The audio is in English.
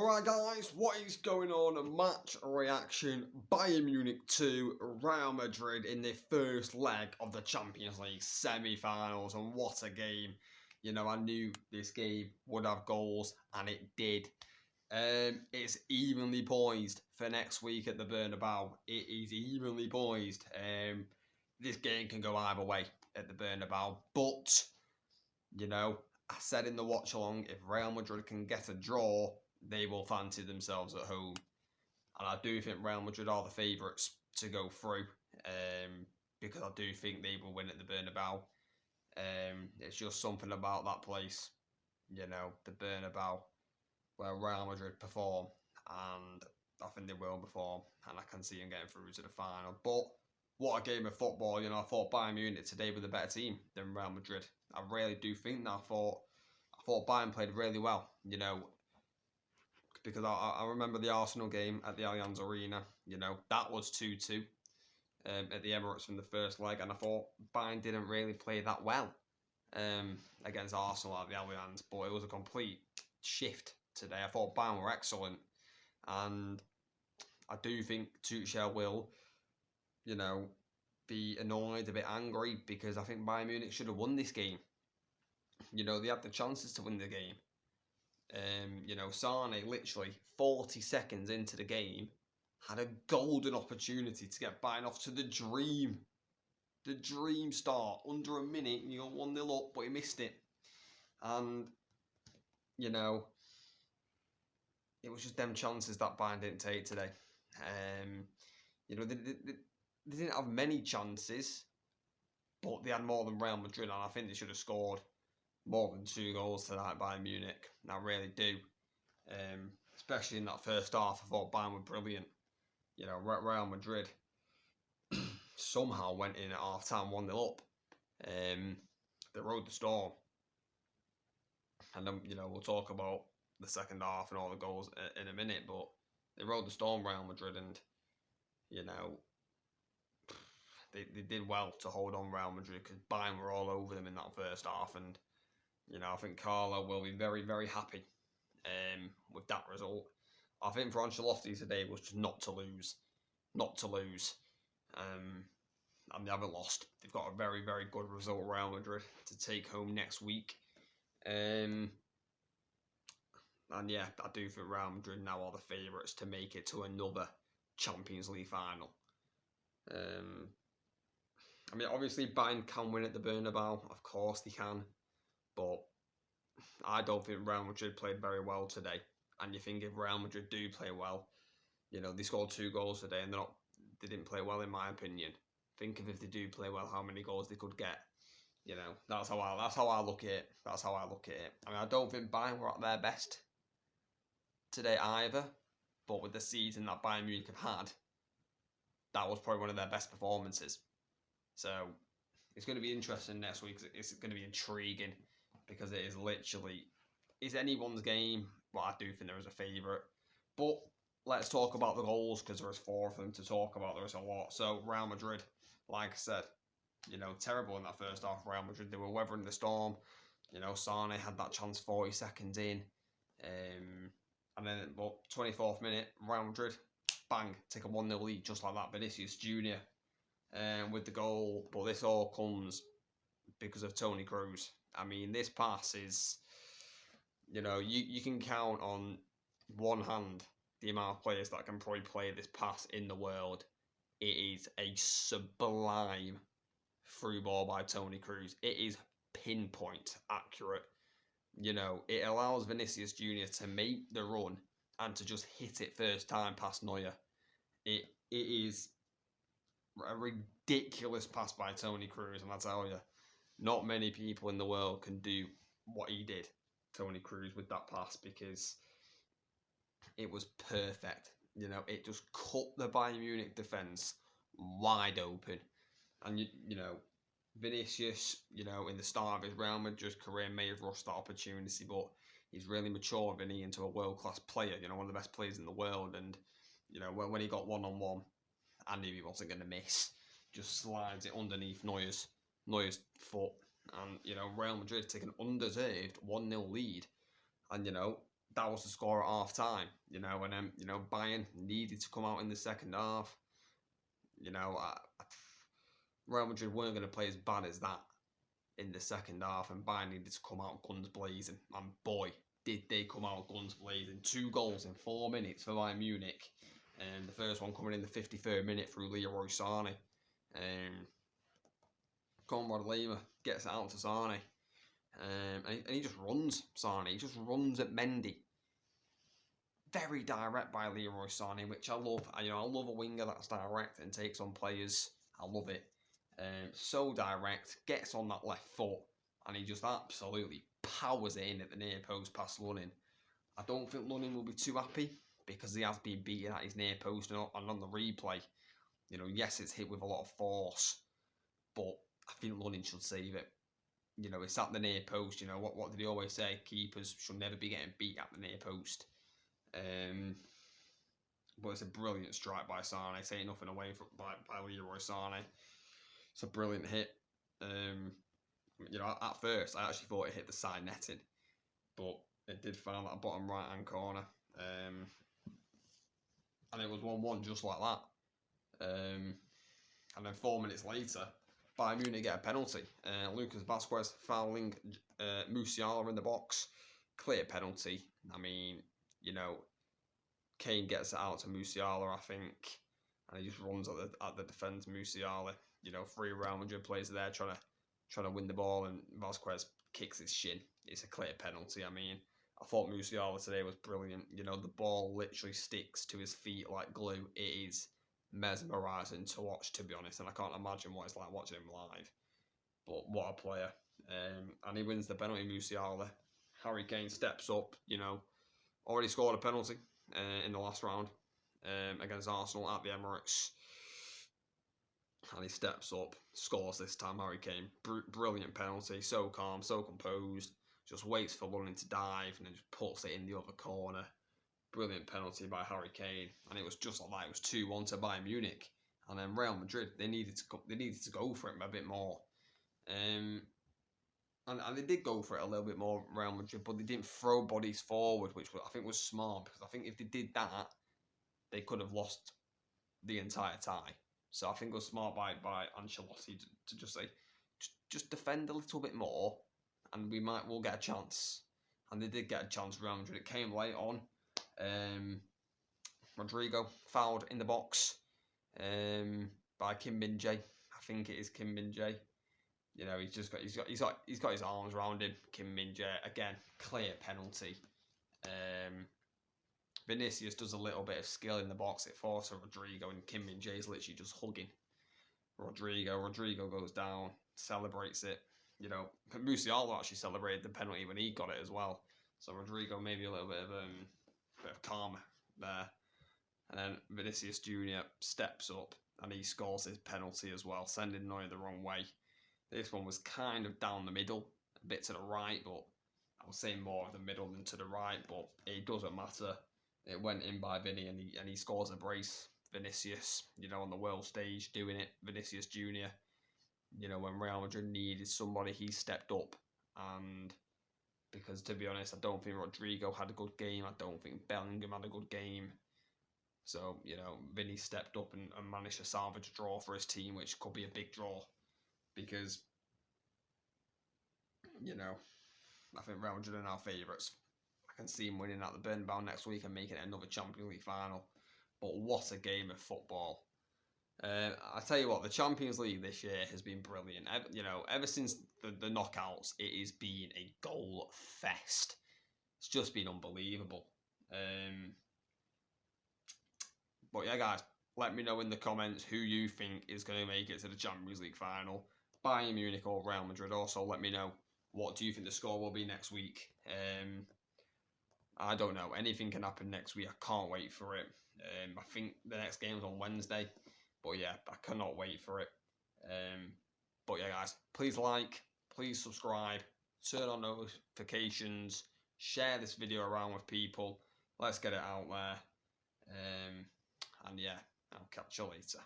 Alright guys, what is going on? Match reaction, Bayern Munich 2, Real Madrid in the first leg of the Champions League semi-finals, and what a game. You know, I knew this game would have goals, and it did. It's evenly poised for next week at the Bernabeu. It is evenly poised. This game can go either way at the Bernabeu, but, you know, I said in the watch-along, if Real Madrid can get a draw, they will fancy themselves at home. And I do think Real Madrid are the favourites to go through, because I do think they will win at the Bernabeu. It's just something about that place, you know, the Bernabeu, where Real Madrid perform, and I think they will perform, and I can see them getting through to the final. But what a game of football, you know. I thought Bayern Munich today were the better team than Real Madrid. I really do think that. I thought Bayern played really well, you know, because I remember the Arsenal game at the Allianz Arena, you know, that was 2-2 at the Emirates from the first leg, and I thought Bayern didn't really play that well against Arsenal at the Allianz, but it was a complete shift today. I thought Bayern were excellent, and I do think Tuchel will, you know, be annoyed, a bit angry, because I think Bayern Munich should have won this game. You know, they had the chances to win the game. You know, Sane literally 40 seconds into the game had a golden opportunity to get Bayern off to the dream start. Under a minute, and you got 1-0 up, but he missed it. And, you know, it was just them chances that Bayern didn't take today. You know, they didn't have many chances, but they had more than Real Madrid, and I think they should have scored more than 2 goals tonight by Munich. I really do. Especially in that first half, I thought Bayern were brilliant. You know, Real Madrid somehow went in at half-time 1-0 up. They rode the storm. And then, you know, we'll talk about the second half and all the goals in a minute, but they rode the storm, Real Madrid, and, you know, they did well to hold on Real Madrid, because Bayern were all over them in that first half, and, you know, I think Carlo will be very, very happy with that result. I think for Ancelotti today was just not to lose. Not to lose. And they haven't lost. They've got a very, very good result, Real Madrid, to take home next week. And yeah, I do think Real Madrid now are the favourites to make it to another Champions League final. I mean, obviously Bayern can win at the Bernabeu. Of course they can. But I don't think Real Madrid played very well today. And you think if Real Madrid do play well, you know, they scored 2 goals today, and they didn't play well, in my opinion. Think of if they do play well, how many goals they could get. You know, that's how I look at it. That's how I look at it. I mean, I don't think Bayern were at their best today either. But with the season that Bayern Munich have had, that was probably one of their best performances. So it's going to be interesting next week. It's going to be intriguing, because it is literally, it's anyone's game, but I do think there is a favourite. But let's talk about the goals, because there is 4 of them to talk about. There is a lot. So Real Madrid, like I said, you know, terrible in that first half. Real Madrid, they were weathering the storm. You know, Sane had that chance 40 seconds in. And then, well, 24th minute, Real Madrid, bang, take a 1-0 lead, just like that. Vinicius Jr. With the goal. But this all comes because of Toni Kroos. I mean, this pass is, you know, you can count on one hand the amount of players that can probably play this pass in the world. It is a sublime through ball by Toni Kroos. It is pinpoint accurate. You know, it allows Vinicius Jr. to make the run and to just hit it first time past Neuer. It is a ridiculous pass by Toni Kroos, and I tell you, not many people in the world can do what he did, Toni Kroos, with that pass, because it was perfect. You know, it just cut the Bayern Munich defence wide open. And, you know, Vinicius, you know, in the start of his Real Madrid career may have rushed that opportunity, but he's really matured, Vinny, into a world-class player, you know, one of the best players in the world. And, you know, when he got one-on-one, I knew he wasn't going to miss. Just slides it underneath Neuer's foot. And, you know, Real Madrid take an undeserved 1-0 lead. And, you know, that was the score at half time, and Bayern needed to come out in the second half. Real Madrid weren't going to play as bad as that in the second half, and Bayern needed to come out guns blazing. And boy, did they come out guns blazing. 2 goals in 4 minutes for Bayern Munich. And the first one coming in the 53rd minute through Leroy Sané. Conrad Lima gets it out to Sané. And he just runs, Sané. He just runs at Mendy. Very direct by Leroy Sané, which I love. I love a winger that's direct and takes on players. I love it. So direct, gets on that left foot, and he just absolutely powers it in at the near post past Lunin. I don't think Lunin will be too happy because he has been beaten at his near post and on the replay. Yes, it's hit with a lot of force, but I think Lunin should save it. It's at the near post. What did he always say? Keepers should never be getting beat at the near post. But it's a brilliant strike by Sané. Taking nothing away by Leroy Sané. It's a brilliant hit. At first I actually thought it hit the side netting, but it did find that bottom right hand corner. And it was 1-1 just like that. And then 4 minutes later, Bayern Munich get a penalty. Lucas Vazquez fouling Musiala in the box. Clear penalty. I mean, Kane gets it out to Musiala, I think, and he just runs at the defence. Musiala, 3 Real Madrid players are there trying to win the ball, and Vazquez kicks his shin. It's a clear penalty. I mean, I thought Musiala today was brilliant. The ball literally sticks to his feet like glue. It is mesmerising to watch, to be honest, and I can't imagine what it's like watching him live. But what a player. And he wins the penalty, Musiala. Harry Kane steps up, already scored a penalty in the last round against Arsenal at the Emirates. And he steps up, scores this time, Harry Kane. Brilliant penalty, so calm, so composed. Just waits for Lunin to dive and then just puts it in the other corner. Brilliant penalty by Harry Kane. And it was just like that. It was 2-1 to Bayern Munich. And then Real Madrid, they needed to go for it a bit more. And they did go for it a little bit more, Real Madrid, but they didn't throw bodies forward, which I think was smart, because I think if they did that, they could have lost the entire tie. So I think it was smart by Ancelotti to just say, just defend a little bit more, and we'll get a chance. And they did get a chance, Real Madrid. It came late on. Rodrigo fouled in the box by Kim Min-jae. I think it is Kim Min-jae. He's got his arms around him. Kim Min-jae, again, clear penalty. Vinicius does a little bit of skill in the box. It forces Rodrigo, and Kim Min-jae is literally just hugging Rodrigo. Rodrigo goes down, celebrates it. Musiala actually celebrated the penalty when he got it as well. So Rodrigo maybe a little bit of karma there. And then Vinicius Jr. steps up and he scores his penalty as well, sending Neuer the wrong way. This one was kind of down the middle, a bit to the right, but I would say more of the middle than to the right, but it doesn't matter. It went in by Vinny and he scores a brace. Vinicius, on the world stage doing it. Vinicius Jr., when Real Madrid needed somebody, he stepped up. And because, to be honest, I don't think Rodrigo had a good game. I don't think Bellingham had a good game. So, Vinny stepped up and managed to salvage a draw for his team, which could be a big draw. Because, I think Real Madrid are now favourites. I can see him winning at the Bernabeu next week and making it another Champions League final. But what a game of football. I tell you what, the Champions League this year has been brilliant. Ever since the knockouts, it has been a goal fest. It's just been unbelievable. But yeah, guys, let me know in the comments who you think is going to make it to the Champions League final. Bayern Munich or Real Madrid. Also, let me know, what do you think the score will be next week? I don't know. Anything can happen next week. I can't wait for it. I think the next game's on Wednesday. But yeah, I cannot wait for it. But yeah, guys, please like, please subscribe, turn on notifications, share this video around with people. Let's get it out there. And yeah, I'll catch you later.